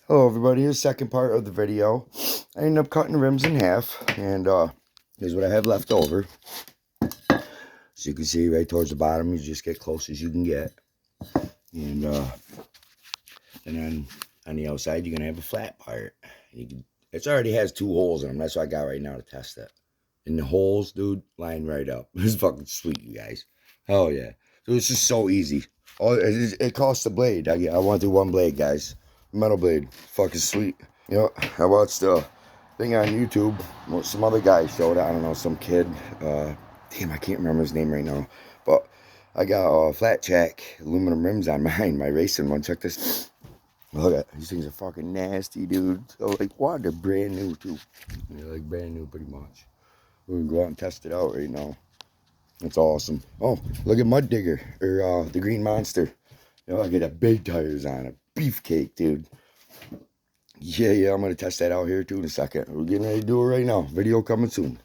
Hello everybody, here's the second part of the video. I ended up cutting the rims in half, and here's what I have left over. So you can see right towards the bottom, you just get close as you can get. And then on the outside, you're gonna have a flat part. It already has 2 holes in them, that's what I got right now to test it. And the holes, dude, line right up. It's fucking sweet, you guys. Hell yeah. So it's just so easy. It costs a blade. I want to do one blade, guys. Metal blade. Fucking sweet. You know, I watched a thing on YouTube. Some other guy showed it. I don't know, some kid. Damn, I can't remember his name right now. But I got flat jack aluminum rims on mine, my racing one. Check this. Look at these things are fucking nasty, dude. So like, what? They're brand new too. They're like brand new, pretty much. We're gonna go out and test it out right now. That's awesome. Oh, look at Mud Digger or the Green Monster. You know, I got big tires on it. Beefcake, dude. Yeah, I'm gonna test that out here too in a second. We're getting ready to do it right now. Video coming soon.